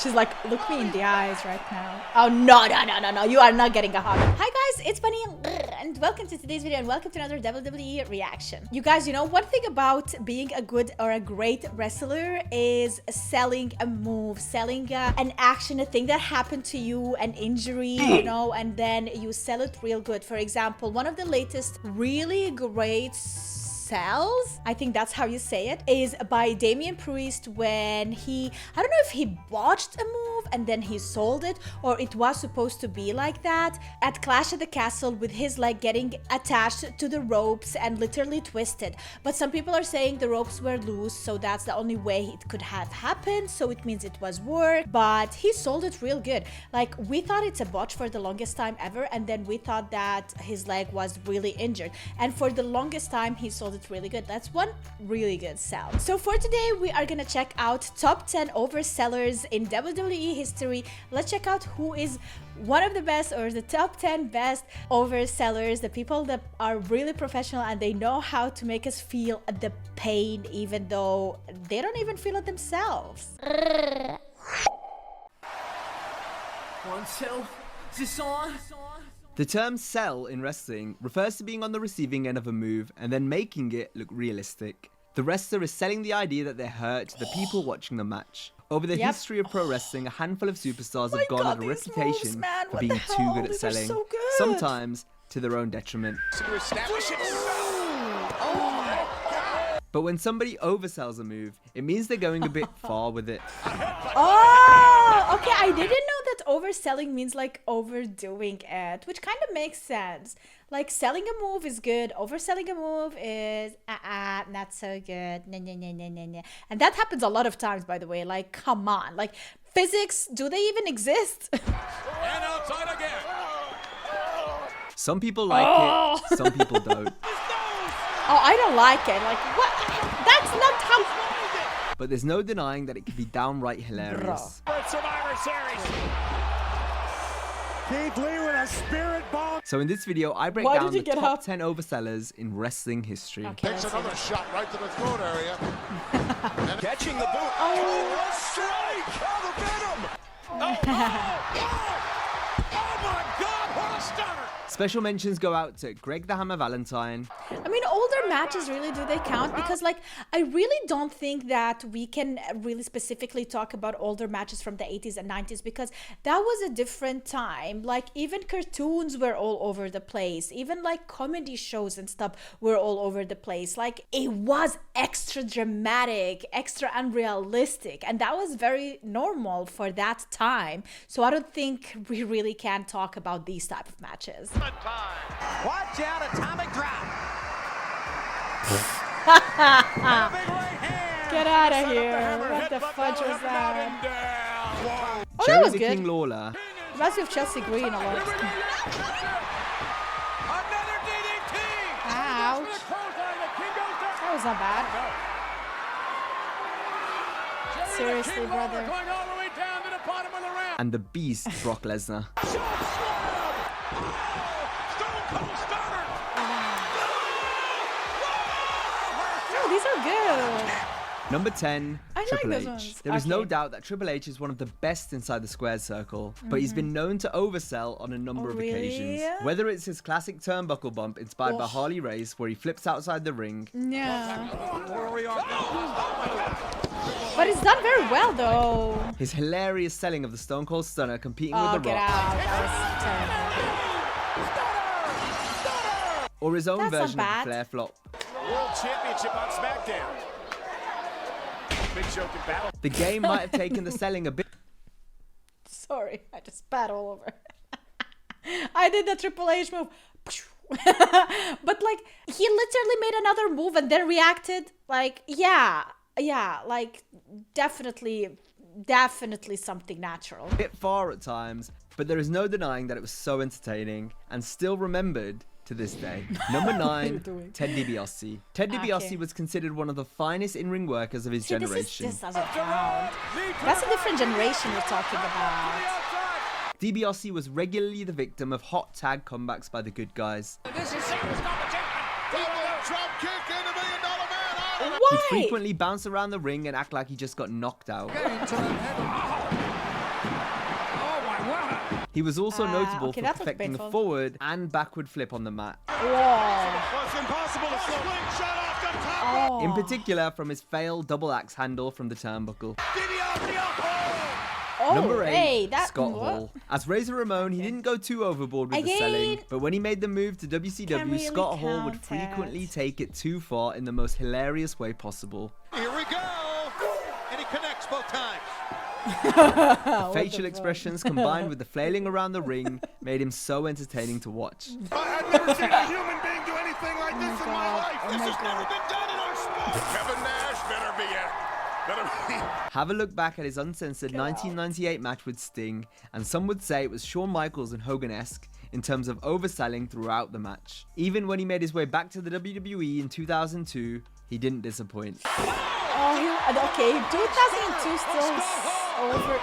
She's like, look me in the eyes right now. Oh, no. You are not getting a hug. Hi, guys. It's Bunny and welcome to today's video and welcome to another WWE reaction. You guys, you know, one thing about being a good or a great wrestler is selling a move, selling an action, a thing that happened to you, an injury, you know, and then you sell it real good. For example, one of the latest really great sells, I think that's how you say it, is by Damian Priest when he, I don't know if he botched a move and then he sold it, or it was supposed to be like that at Clash at the Castle with his leg getting attached to the ropes and literally twisted. But some people are saying the ropes were loose, so that's the only way it could have happened, so it means it was work, but he sold it real good. Like, we thought it's a botch for the longest time ever, and then we thought that his leg was really injured, and for the longest time he sold it really good. That's one really good sell. So for today we are gonna check out top 10 oversellers in WWE history. Let's check out who is one of the best or the top 10 best oversellers, the people that are really professional and they know how to make us feel the pain even though they don't even feel it themselves. 1, 2, is this on? The term sell in wrestling refers to being on the receiving end of a move and then making it look realistic. The wrestler is selling the idea that they're hurt to the people watching the match. Over the history of pro wrestling, a handful of superstars have garnered a reputation for being too good at selling, sometimes to their own detriment. But when somebody oversells a move, it means they're going a bit far with it. Oh, okay, I didn't know that overselling means like overdoing it, which kind of makes sense. Like, selling a move is good, overselling a move is not so good. Nah. And that happens a lot of times, by the way. Like, come on, like, physics, do they even exist? And outside again. Some people like it, some people don't. Oh, I don't like it. Like, what? That's not how... But there's no denying that it can be downright hilarious. Survivor Series. Keith Lee with a spirit bomb. So in this video, I break down the top 10 oversellers in wrestling history. Okay, Takes another shot right to the throat area. And catching the boot. Oh. A strike! Oh, the venom! Oh my God, what a stunner! Special mentions go out to Greg the Hammer Valentine. I mean, older matches, really, do they count? Because, like, I really don't think that we can really specifically talk about older matches from the 80s and 90s because that was a different time. Like, even cartoons were all over the place. Even, like, comedy shows and stuff were all over the place. Like, it was extra dramatic, extra unrealistic, and that was very normal for that time. So I don't think we really can talk about these type of matches. Watch out, atomic drop. Get out of here. What the fudge was that? Oh, that Jerry was the good. King Lawler. Reminds me of Chelsea Green a lot. Another DDT. Ouch. That was not bad. Seriously, brother. Going all the way down to the bottom of the ramp. And the beast, Brock Lesnar. Oh, these are good. Number 10, I like Triple those H. ones. There is no Okay. doubt that Triple H is one of the best inside the squared circle, but he's been known to oversell on a number Oh, of really? occasions. Whether it's his classic turnbuckle bump inspired by Harley Race, where he flips outside the ring, Yeah. But it's done very well, though. his hilarious selling of the Stone Cold Stunner competing Oh, with The get Rock, out. That was terrible. or his own That's not version of the bad. Flair flop. World Championship on SmackDown. Big Show can battle. The game might have taken the selling a bit. Sorry, I just spat all over. I did the Triple H move. But, like, he literally made another move and then reacted. Like, yeah, like, definitely something natural. Bit far at times, but there is no denying that it was so entertaining and still remembered to this day. Number 9, Ted DiBiase. Ted DiBiase was considered one of the finest in-ring workers of his generation. This doesn't count. That's a different generation we're talking about. DiBiase was regularly the victim of hot tag comebacks by the good guys. This is serious competition. Drop kick into $1 Million Man. He'd Why? frequently bounce around the ring and act like he just got knocked out. He was also notable okay, for that looks perfecting a painful. forward and backward flip on the mat. Whoa. Well, it's impossible to slingshot off the top. Oh. In particular, from his failed double axe handle from the turnbuckle. Oh, Number 8, hey, that, Scott what? Hall. As Razor Ramon, he didn't go too overboard with the selling, Again? but when he made the move to Can't WCW, really Scott Hall would count frequently it. take it too far in the most hilarious way possible. Here we go. And he connects both times. Facial expressions combined with the flailing around the ring made him so entertaining to watch. I've never seen a human being do anything like this in my life. Oh This my has never God. been done in our sport. Kevin Nash better be it. Have a look back at his uncensored 1998 match with Sting, and some would say it was Shawn Michaels and Hogan-esque in terms of overselling throughout the match. Even when he made his way back to the WWE in 2002, he didn't disappoint. Oh, okay, 2002 still over.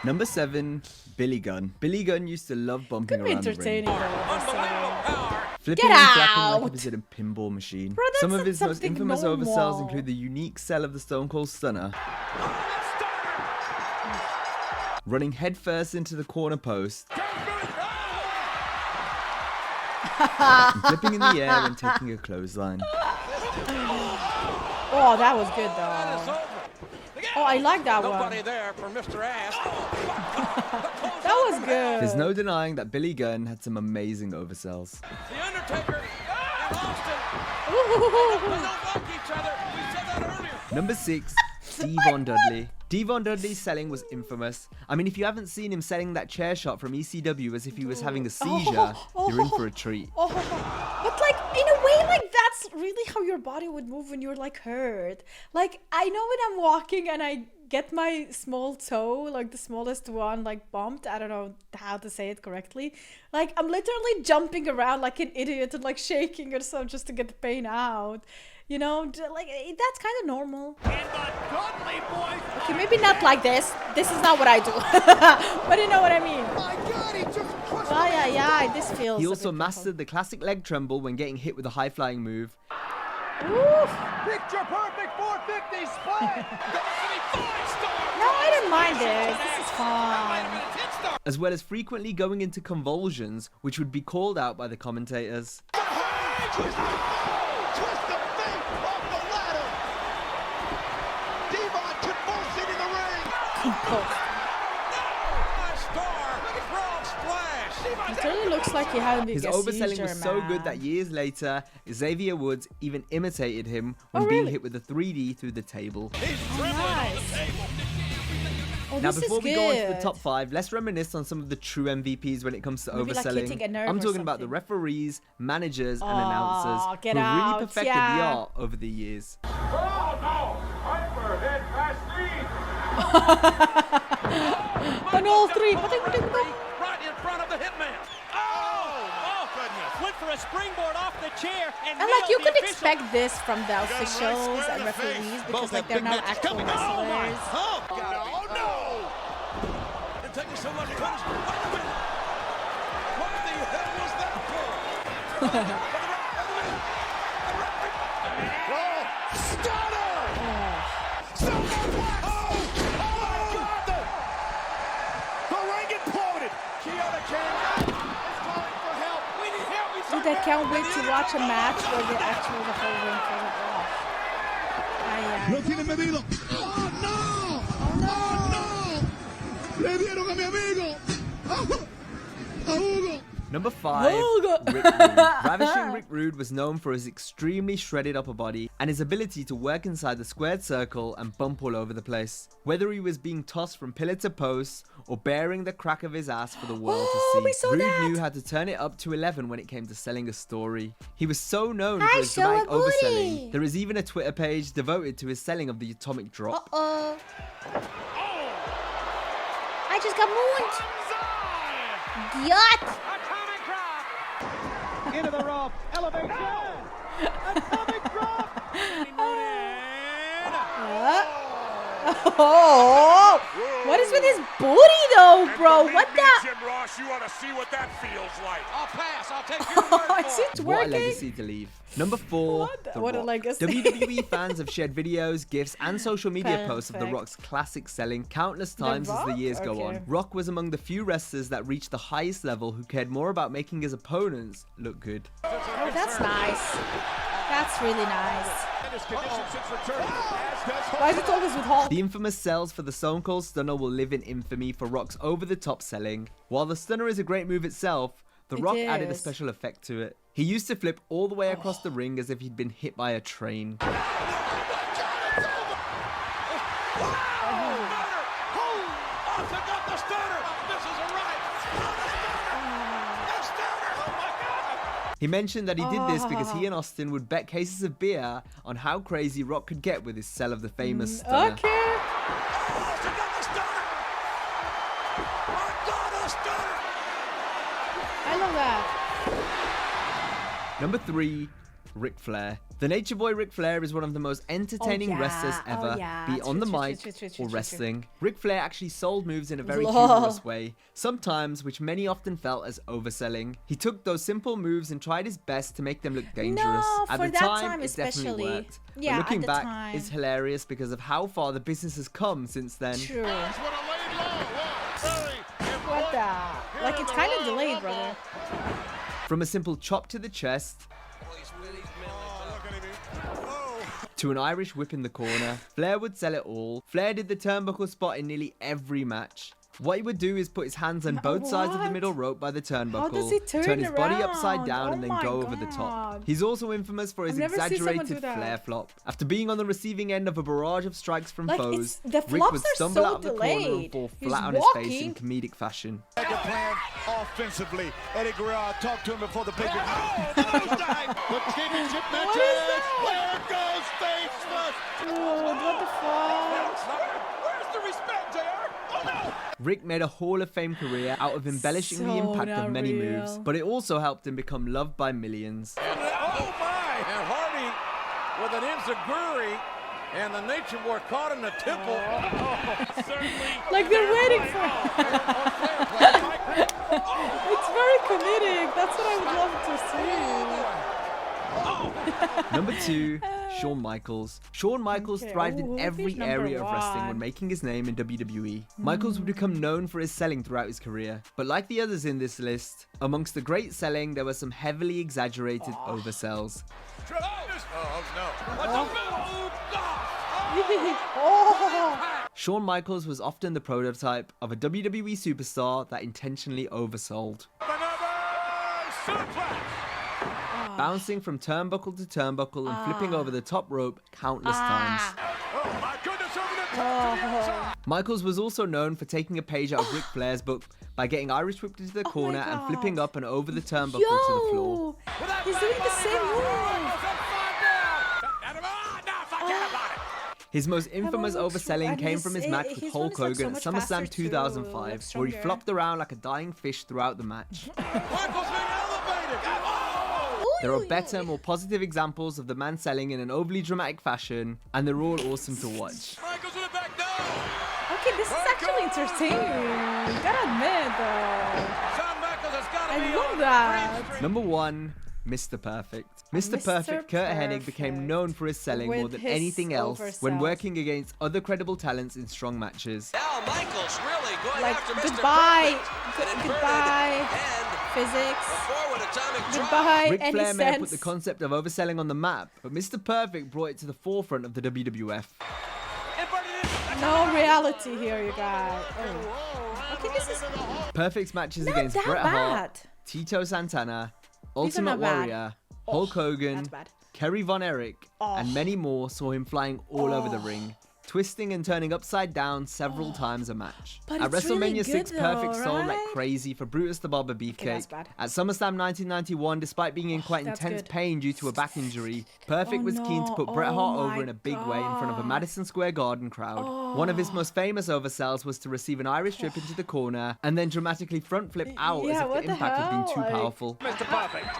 Number 7, Billy Gunn. Billy Gunn used to love bumping Could be around the ring. entertaining though. Flipping Get and flapping like out! he was in a pinball machine. Bro, that's Some of not his most something infamous normal. oversells include the unique sell of the Stone Cold Stunner, running headfirst into the corner post, and flipping in the air and taking a clothesline. Oh, that was good though. Oh, I like that one. Nobody there for Mr. Ass. That was good. There's no denying that Billy Gunn had some amazing oversells. The Undertaker and Austin. Ooh. They don't like each other. We said that earlier. Number 6, Devon Dudley. Devon Dudley's selling was infamous. I mean, if you haven't seen him selling that chair shot from ECW as if he was having a seizure, you're in for a treat. Oh, but like in a way, like that's really how your body would move when you're like hurt. Like I know when I'm walking and I get my small toe, like the smallest one, like bumped. I don't know how to say it correctly. Like I'm literally jumping around like an idiot and like shaking or so just to get the pain out. You know, like that's kind of normal. Okay, maybe not like this. This is not what I do. But you know what I mean. Yeah, this feels. He a also bit mastered the classic leg tremble when getting hit with a high-flying move. Oof. Picture perfect 450 split. No, I don't mind this. This is fine. As well as frequently going into convulsions, which would be called out by the commentators. Twist the fate off the ladder. Devon convulsing in the ring. It really looks like he had a His overselling was so good that years later, Xavier Woods even imitated him when being hit with a 3D through the table. Nice. Oh, Now, this before is we good. go into the top 5, let's reminisce on some of the true MVPs when it comes to Maybe like overselling. hitting a nerve I'm or talking about the something. referees, managers, and Oh, announcers who get have really out, perfected yeah. the art over the years. On all three. Right in front of the hitman. Oh, goodness. Went for a springboard off the chair and And like you could expect this from the officials and referees because like they're now actual wrestlers. Oh, God. Oh, no. They're taking so much punishment. Wait a minute. What the hell was that for? Stunner! The ring imploded. Kyoto King is calling for help. We need help. Dude, I can't wait to watch a match where the actual the whole ring falls off. Lo tiene medido. ¡Oh, no! ¡Oh, no! ¡Le dieron a mi amigo! ¡A Hugo! Number 5, Hugo. Rick Rude. Ravishing Rick Rude was known for his extremely shredded upper body and his ability to work inside the squared circle and bump all over the place. Whether he was being tossed from pillar to post or bearing the crack of his ass for the world Oh, to we see, saw Rude that. knew how to turn it up to 11 when it came to selling a story. He was so known I for his saw dramatic a booty. overselling. There is even a Twitter page devoted to his selling of the atomic drop. Uh-oh. I just got mooned. Yacht. Into the rope. Elevation. Atomic drop. Oh. What is with his booty though, bro? What the? Jim Ross, you ought to see what that feels like. I'll pass. I'll take your word Is for it it. What a twerking? legacy to leave. Number 4, The What a Rock. legacy. WWE fans have shared videos, GIFs, and social media posts of The Perfect. Rock's classic selling countless times as the Rock? years go Okay. on. Rock was among the few wrestlers that reached the highest level who cared more about making his opponents look good. Oh, that's nice. That's really nice. Why is it always with Hulk? The infamous sells for the Stone Cold Stunner will live in infamy for Rock's over-the-top selling. While the Stunner is a great move itself, The Rock added a is. special effect to it. He used to flip all the way across the ring as if he'd been hit by a train. He mentioned that he did this because he and Austin would bet cases of beer on how crazy Rock could get with his sell of the famous Stunner. Okay. I love that. Number 3, Ric Flair. The Nature Boy Ric Flair is one of the most entertaining yeah. wrestlers ever, Oh, yeah. be on the True, mic true, or wrestling. Ric Flair actually sold moves in a very Lol. humorous way, sometimes which many often felt as overselling. He took those simple moves and tried his best to make them look dangerous. No, At for the that time, time it definitely especially. worked. Yeah, but at looking the back, time. it's hilarious because of how far the business has come since then. True. What the? Like, it's kind of delayed, brother. From a simple chop to the chest, to an Irish whip in the corner, Flair would sell it all. Flair did the turnbuckle spot in nearly every match. What he would do is put his hands on both sides of the What? middle rope by the turnbuckle, does he turn his body upside around? down, Oh and then my go over the top. God. He's also infamous for his I've never seen someone do exaggerated that. Flair flop. After being on the receiving end of a barrage of strikes from Like, foes, the Rick flops would are stumble so out of the corner and delayed. fall He's flat on his face in walking. comedic fashion. Make a plan offensively. Eddie Guerrero, I talked to him before the pay-per-view. The championship matches. Flair goes face first. Dude, what the fuck? Where's the respect, JR? Oh no! Rick made a Hall of Fame career out of embellishing the So impact of not many real. moves, but it also helped him become loved by millions. Oh my! And Hardy with an enziguri, and the Nature Boy caught in the temple. Certainly. Like, they're waiting for It's very comedic. That's what I would love to see. Number 2, Shawn Michaels. Shawn Michaels Okay. thrived Ooh, in who's every number area of wrestling when 1? making his name in WWE. Michaels would become known for his selling throughout his career. But like the others in this list, amongst the great selling, there were some heavily exaggerated oversells. Oh, Shawn Michaels was often the prototype of a WWE superstar that intentionally oversold. Bouncing from turnbuckle to turnbuckle and flipping over the top rope countless times. Oh my goodness, over the top to the outside. Michaels was also known for taking a page out of Ric Flair's book by getting Irish whipped into the corner and God. flipping up and over the turnbuckle to the floor. yo, he's doing the same move. His most infamous looks overselling and came from his match with his Hulk one is, like, Hogan so at much faster SummerSlam too, 2005, looks where he stronger. flopped around like a dying fish throughout the match. Michael's being elevated. There are better, more positive examples of the man selling in an overly dramatic fashion, and they're all awesome to watch. Michael's in the back down. Okay, this is actually entertaining. Gotta admit, though. Shawn Michaels has got to be I love on that. Green Street. Number 1, Mr. Perfect. Mr. Mr. Perfect Kurt Hennig became Perfect. known for his selling more With than his anything else when oversells. working against other credible talents in strong matches. Now Michaels really going Like, after Mr. goodbye, Perfect. An inverted goodbye, and physics. a forward atomic drop. Goodbye, Ric any Flair may have put sense. the concept of overselling on the map, but Mr. Perfect brought it to the forefront of the WWF. No reality here, you guys. Oh. Okay, this is Perfect's matches not against that Bret Hart, bad. Tito Santana, These are Ultimate not bad. Warrior, Hulk Hogan, That's bad. Kerry Von Erich, and many more saw him flying all over the ring, twisting and turning upside down several times a match. But At it's really WrestleMania 6, good Perfect though, sold like right? crazy for Brutus the Barber that's Beefcake. bad. At SummerSlam 1991, despite being in quite that's intense good. pain due to a back injury, Perfect Oh was keen to no, put Bret oh Hart my over in a big way in front of a God. Madison Square Garden crowd. One of his most famous oversells was to receive an Irish whip into the corner and then dramatically front flip out Yeah, as if what the the impact had been hell? too Like- powerful. Mr. Perfect.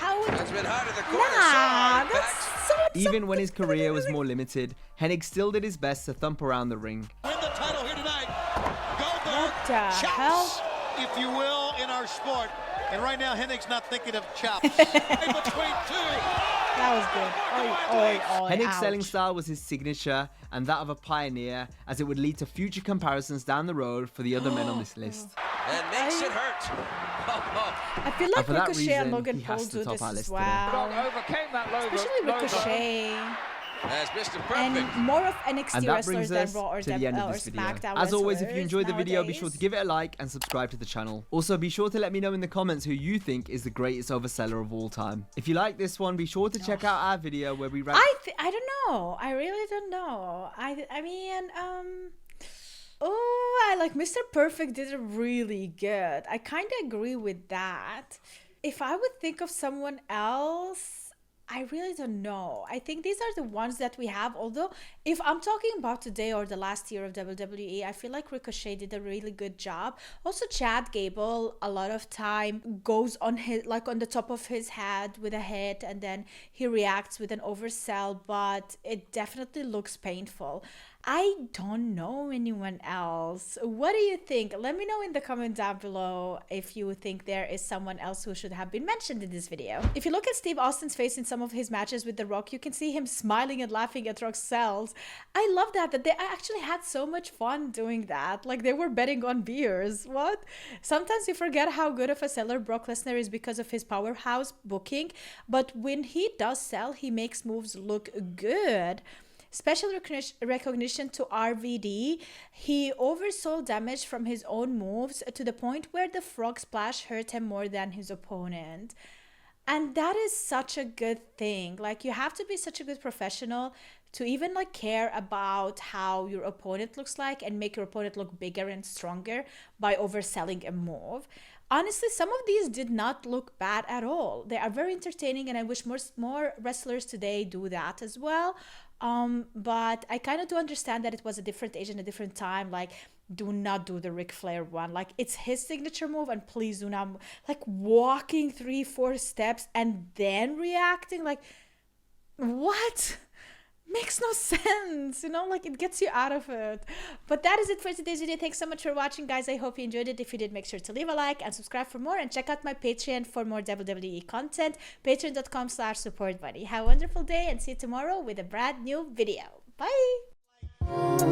How would It's been hard in the corner. Nah, Shawn that's back. so. Even when his career was more limited, Hennig still did his best to thump around the ring. Win the title here tonight. the hell? Chops, if you will, in our sport. And right now, Hennick's not thinking of chops. In between two. That was good. Oi, oi, oi, Hennick's selling ouch. style was his signature and that of a pioneer, as it would lead to future comparisons down the road for the other men on this list. And makes it hurt. I feel like for that Ricochet and reason, Logan he Paul has to do top this our as list well. Overcame that logo. Especially Ricochet. As Mr. And Perfect. more of NXT And that wrestlers brings than us Raw or, to the end of or this video. SmackDown As always, if you wrestlers enjoyed the video, be nowadays. sure to give it a like and subscribe to the channel. Also, be sure to let me know in the comments who you think is the greatest overseller of all time. If you like this one, be sure to check out our video where we rank... I don't know. I really don't know. I mean, oh, I like Mr. Perfect did it really good. I kind of agree with that. If I would think of someone else, I really don't know. I think these are the ones that we have. Although, if I'm talking about today or the last year of WWE, I feel like Ricochet did a really good job. Also, Chad Gable, a lot of time goes on his, like on the top of his head with a hit, and then he reacts with an oversell, but it definitely looks painful. I don't know anyone else. What do you think? Let me know in the comment down below if you think there is someone else who should have been mentioned in this video. If you look at Steve Austin's face in some of his matches with The Rock, you can see him smiling and laughing at Rock's sells. I love that they actually had so much fun doing that. Like they were betting on beers. What? Sometimes you forget how good of a seller Brock Lesnar is because of his powerhouse booking, but when he does sell, he makes moves look good. Special recognition to RVD. He oversold damage from his own moves to the point where the frog splash hurt him more than his opponent. And that is such a good thing. Like, you have to be such a good professional to even like care about how your opponent looks like and make your opponent look bigger and stronger by overselling a move. Honestly, some of these did not look bad at all. They are very entertaining, and I wish more wrestlers today do that as well. But I kind of do understand that it was a different age and a different time. Like, do not do the Ric Flair one. Like, it's his signature move, and please do not, like, walking 3-4 steps and then reacting. Like, what? Makes no sense, you know, like it gets you out of it. But that is it for today's video. Thanks so much for watching, guys. I hope you enjoyed it. If you did, make sure to leave a like and subscribe for more, and check out my Patreon for more WWE content, patreon.com/supportbunny. Have a wonderful day, and see you tomorrow with a brand new video. Bye.